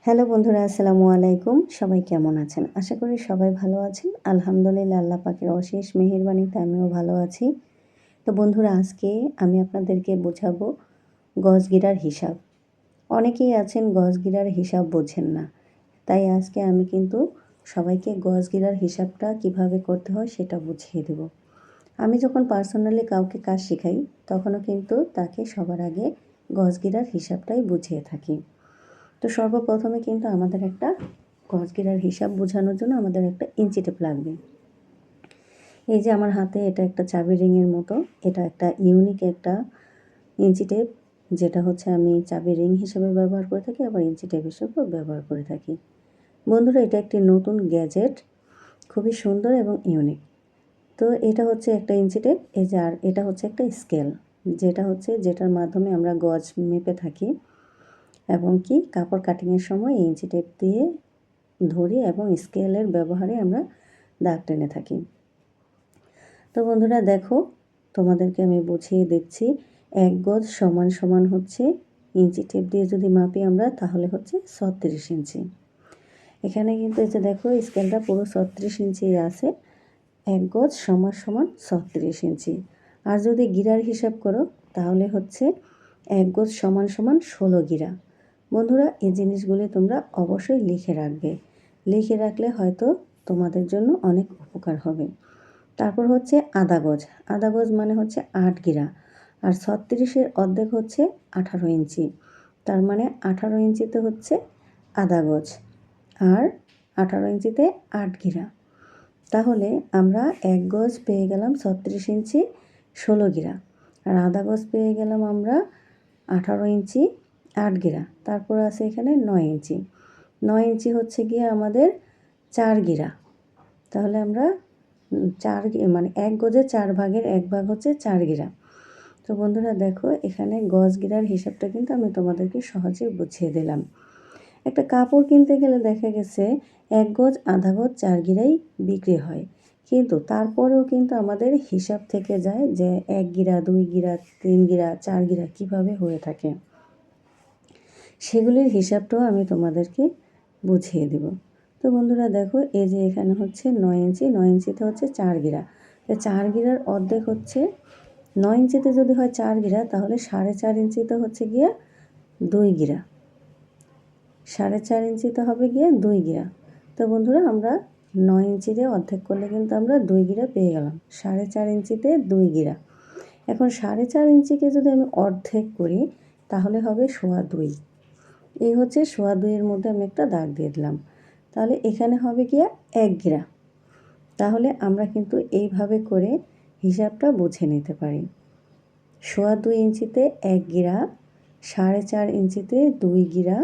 Hello বন্ধুরা, আসসালামু আলাইকুম। সবাই কেমন আছেন? আশা করি সবাই ভালো আছেন। আলহামদুলিল্লাহ, আল্লাহ পাকের অশেষ মেহেরবানিতে আমিও ভালো আছি। তো বন্ধুরা, আজকে আমি আপনাদেরকে বোঝাবো গজগিরার হিসাব। অনেকেই আছেন গজগিরার হিসাব বোঝেন না। তাই আজকে আমি কিন্তু সবাইকে গজগিরার হিসাবটা কিভাবে করতে হয় সেটা বুঝিয়ে দেব। আমি যখন পার্সোনালি কাউকে কাজ শেখাই তখনও কিন্তু তাকে সবার আগে গজগিরার হিসাবটাই বুঝিয়ে থাকি। তো সর্বপ্রথমে কিন্তু আমাদের একটা গজগিরার হিসাব বোঝানোর জন্য আমাদের একটা ইঞ্চি টেপ লাগবে। এই যে আমার হাতে এটা একটা চাবি রিংয়ের মতো, এটা একটা ইউনিক একটা ইঞ্চি টেপ, যেটা হচ্ছে আমি চাবি রিং হিসেবে ব্যবহার করে থাকি, আবার ইঞ্চি টেপ হিসেবেও ব্যবহার করে থাকি। বন্ধুরা, এটা একটি নতুন গ্যাজেট, খুবই সুন্দর এবং ইউনিক। তো এটা হচ্ছে একটা ইঞ্চি টেপ, এই যে, আর এটা হচ্ছে একটা স্কেল, যেটার মাধ্যমে আমরা গজ মেপে থাকি এবং কি কাপড় কাটিংয়ের সময় ইঞ্চি টেপ দিয়ে ধরি এবং স্কেলের ব্যবহারে আমরা দাগ টেনে থাকি। তো বন্ধুরা দেখো, তোমাদেরকে আমি বুঝিয়ে দিচ্ছি। 1 গজ সমান সমান হচ্ছে ইঞ্চি টেপ দিয়ে যদি মাপি আমরা, তাহলে হচ্ছে 36 ইঞ্চি। এখানে কিন্তু এই যে দেখো, স্কেলটা পুরো 36 ইঞ্চি আছে। 1 গজ সমান সমান 36 ইঞ্চি। আর যদি গিরার হিসাব করো তাহলে হচ্ছে 1 গজ সমান সমান 16 গিরা। বন্ধুরা, এই জিনিসগুলি তোমরা অবশ্যই লিখে রাখবে। লিখে রাখলে হয়তো তোমাদের জন্য অনেক উপকার হবে। তারপর হচ্ছে আধা গজ। আধা গজ মানে হচ্ছে 8 গিরা। আর 36-এর অর্ধেক হচ্ছে 18 ইঞ্চি। তার মানে 18 ইঞ্চিতে হচ্ছে আধা গজ, আর 18 ইঞ্চিতে 8 গিরা। তাহলে আমরা 1 গজ পেয়ে গেলাম 36 ইঞ্চি 16 গিরা, আর আধা গজ পেয়ে গেলাম আমরা 18 ইঞ্চি 8 গিরা। তারপর আছে এখানে 9 ইঞ্চি। 9 ইঞ্চি হচ্ছে গিয়ে আমাদের 4 গিরা। তাহলে আমরা 4 মানে 1 গজের 4 ভাগের 1 ভাগ হচ্ছে 4 গিরা। তো বন্ধুরা দেখো, এখানে গজ গিরার হিসাবটা কিন্তু আমি তোমাদেরকে সহজেই বুঝিয়ে দিলাম। একটা কাপড় কিনতে গেলে দেখা গেছে 1 গজ আধা গজ 4 গিরাই বিক্রি হয়, কিন্তু তারপরেও কিন্তু আমাদের হিসাব থেকে যায় যে 1 গিরা, 2 গিরা, 3 গিরা, 4 গিরা কীভাবে হয়ে থাকে। সেগুলির হিসাবটাও আমি তোমাদেরকে বুঝিয়ে দেব। তো বন্ধুরা দেখো, এই যে এখানে হচ্ছে 9 ইঞ্চি, 9 ইঞ্চিতে হচ্ছে 4 গিরা। 4 গিরার অর্ধেক হচ্ছে 9 ইঞ্চিতে যদি হয় 4 গিরা, তাহলে 4.5 ইঞ্চিতে হচ্ছে গিয়া 2 গিরা। 4.5 ইঞ্চিতে হবে গিয়ে 2 গিরা। তো বন্ধুরা, আমরা 9 ইঞ্চিতে অর্ধেক করলে কিন্তু আমরা 2 গিরা পেয়ে গেলাম। 4.5 ইঞ্চিতে 2 গিরা। এখন 4.5 ইঞ্চিকে যদি আমি অর্ধেক করি তাহলে হবে 2.25। এই হচ্ছে 2.25-এর মধ্যে আমি একটা দাগ দিয়ে দিলাম। তাহলে এখানে হবে গিয়া 1 গিরা। তাহলে আমরা কিন্তু এইভাবে করে হিসাবটা বুঝে নিতে পারি। 2.25 ইঞ্চিতে 1 গিরা, 4.5 ইঞ্চিতে 2 গিরা,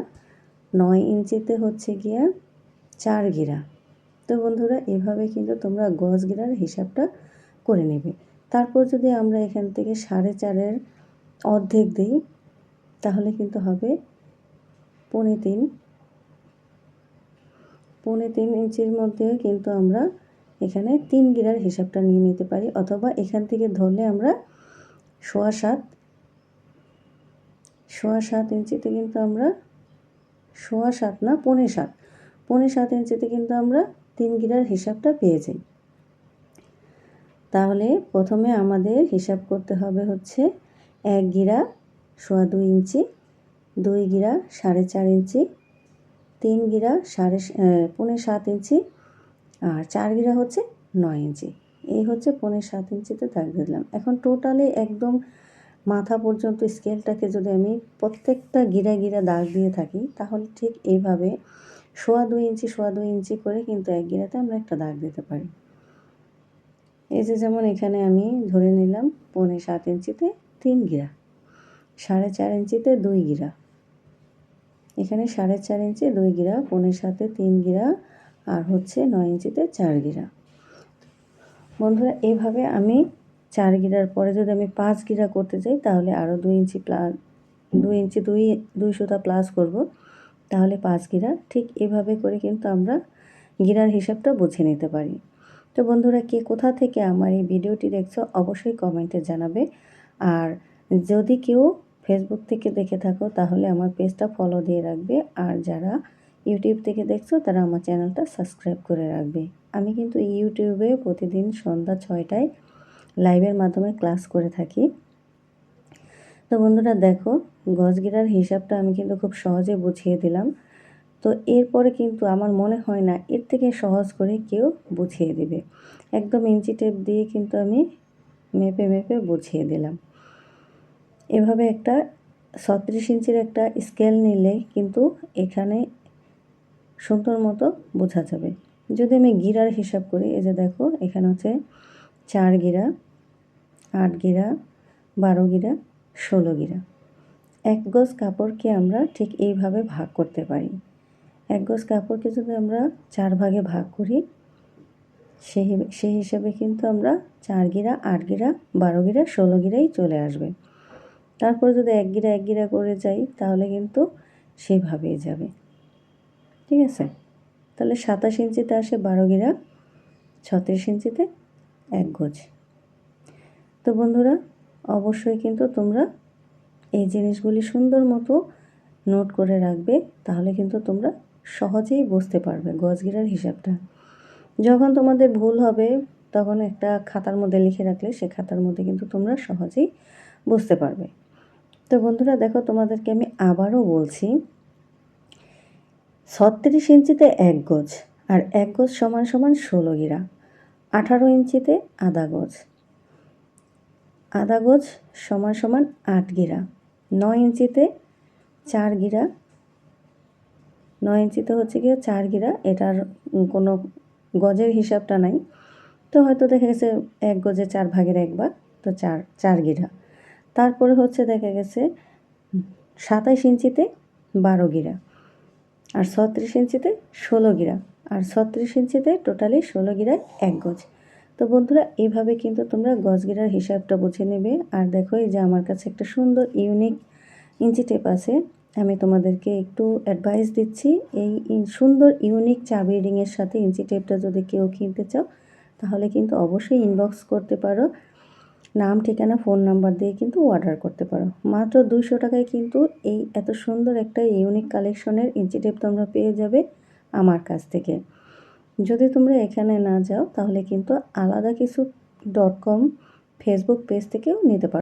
9 ইঞ্চিতে হচ্ছে গিয়া 4 গিরা। তো বন্ধুরা, এভাবে কিন্তু তোমরা গজ গিরার হিসাবটা করে নেবে। তারপর যদি আমরা এখান থেকে 4.5-এর অর্ধেক দিই তাহলে কিন্তু হবে 3.5 ইঞ্চির মধ্যে কিন্তু আমরা এখানে 3 গিরার হিসাবটা নিয়ে নিতে পারি, অথবা এখান থেকে ধরলে আমরা 7.5 ইঞ্চিতে কিন্তু আমরা 7.5 না 7.5 ইঞ্চিতে কিন্তু আমরা 3 গিরার হিসাবটা পেয়ে যাই। তাহলে প্রথমে আমাদের হিসাব করতে হবে হচ্ছে 1 গিরা 2.25 ইঞ্চি, 2 গিরা 4.5 ইঞ্চি, 3 গিরা 7.5 ইঞ্চি, আর 4 গিরা হচ্ছে 9 ইঞ্চি। এই হচ্ছে 7.5 ইঞ্চিতে দাগ দিলাম। এখন টোটালি একদম মাথা পর্যন্ত স্কেলটাকে যদি আমি প্রত্যেকটা গিরা গিরা দাগ দিয়ে থাকি, তাহলে ঠিক এইভাবে 2.25 ইঞ্চি করে কিন্তু 1 গিরাতে আমরা একটা দাগ দিতে পারি। এই যে যেমন এখানে আমি ধরে নিলাম 7.5 ইঞ্চিতে 3 গিরা, 4.5 ইঞ্চিতে 2 গিরা, এখানে 4.5 ইঞ্চি 2 গিরা, 7.5-এ 3 গিরা, আর হচ্ছে 9 ইঞ্চিতে 4 গিরা। বন্ধুরা, এইভাবে আমি 4 গিরার পরে যদি আমি 5 গিরা করতে চাই তাহলে আরও 2 ইঞ্চি 2 সুতা প্লাস করব, তাহলে 5 গিরা। ঠিক এভাবে করে কিন্তু আমরা গিরার হিসাবটা বুঝে নিতে পারি। তো বন্ধুরা, কে কোথা থেকে আমার এই ভিডিওটি দেখছো অবশ্যই কমেন্টে জানাবে। আর যদি কেউ ফেসবুক থেকে দেখে থাকো তাহলে আমার পেজটা ফলো দিয়ে রাখবে। আর যারা ইউটিউব থেকে দেখছো তারা আমার চ্যানেলটা সাবস্ক্রাইব করে রাখবে। আমি কিন্তু ইউটিউবে প্রতিদিন সন্ধ্যা 6টায় লাইভের মাধ্যমে ক্লাস করে থাকি। তো বন্ধুরা দেখো, গজ গিরার হিসাবটা আমি কিন্তু খুব সহজে বুঝিয়ে দিলাম। তো এরপরে কিন্তু আমার মনে হয় না এর থেকে সহজ করে কেউ বুঝিয়ে দিবে। একদম ইঞ্চি টেপ দিয়ে কিন্তু আমি মেপে মেপে বুঝিয়ে দিলাম। এভাবে একটা 36 ইঞ্চির একটা স্কেল নিলে কিন্তু এখানে সুন্দর মতো বোঝা যাবে। যদি আমি গিরার হিসাব করি, এই যে দেখো এখানে হচ্ছে 4 গিরা, 8 গিরা, 12 গিরা, 16 গিরা। এক গজ কাপড়কে আমরা ঠিক এইভাবে ভাগ করতে পারি। এক গজ কাপড়কে যদি আমরা 4 ভাগে ভাগ করি, সেই হিসাবে কিন্তু আমরা 4 গিরা, 8 গিরা, 12 গিরা, 16 গিরাই চলে আসবে। তারপর যদি এক গিরা করে যাই তাহলে কিন্তু সেভাবেই যাবে। ঠিক আছে? তাহলে 27 ইঞ্চিতে আসে 12 গিরা, 36 ইঞ্চিতে 1 গজ। তো বন্ধুরা অবশ্যই কিন্তু তোমরা এই জিনিসগুলি সুন্দর মতো নোট করে রাখবে, তাহলে কিন্তু তোমরা সহজেই বুঝতে পারবে গজ গিরার হিসাবটা। যখন তোমাদের ভুল হবে তখন একটা খাতার মধ্যে লিখে রাখলে সে খাতার মধ্যে কিন্তু তোমরা সহজেই বুঝতে পারবে। তো বন্ধুরা দেখো, তোমাদেরকে আমি আবারও বলছি, 36 ইঞ্চিতে 1 গজ, আর 1 গজ সমান সমান 16 গিরা। 18 ইঞ্চিতে আধা গজ, আধা গজ সমান সমান 8 গিরা। 9 ইঞ্চিতে 4 গিরা, 9 ইঞ্চিতে হচ্ছে গিয়ে 4 গিরা। এটার কোনো গজের হিসাবটা নাই, তো হয়তো দেখা গেছে 1 গজে 4 ভাগের 1 ভাগ, তো 4 গিরা। তারপরে হচ্ছে দেখা গেছে 27 ইঞ্চিতে 12 গিরা, আর 36 ইঞ্চিতে 16 গিরা, আর 36 ইঞ্চিতে টোটালি 16 গিরায় 1 গজ। তো বন্ধুরা এইভাবে কিন্তু তোমরা গজ গিরার হিসাবটা বুঝে নেবে। আর দেখো এই যে আমার কাছে একটা সুন্দর ইউনিক ইঞ্চি টেপ আছে, আমি তোমাদেরকে একটু অ্যাডভাইস দিচ্ছি। এই সুন্দর ইউনিক চাবি রিংয়ের সাথে ইঞ্চি টেপটা যদি কেউ কিনতে চাও তাহলে কিন্তু অবশ্যই ইনবক্স করতে পারো। নাম, ঠিকানা, ফোন নাম্বার দিয়ে কিন্তু অর্ডার করতে পারো। মাত্র 200 টাকায় কিন্তু এই এত সুন্দর একটা ইউনিক কালেকশনের ইঞ্চি টেপ তোমরা পেয়ে যাবে আমার কাছ থেকে। যদি তোমরা এখানে না যাও তাহলে কিন্তু আলাদা কিছু .com ফেসবুক পেজ থেকেও নিতে পারো।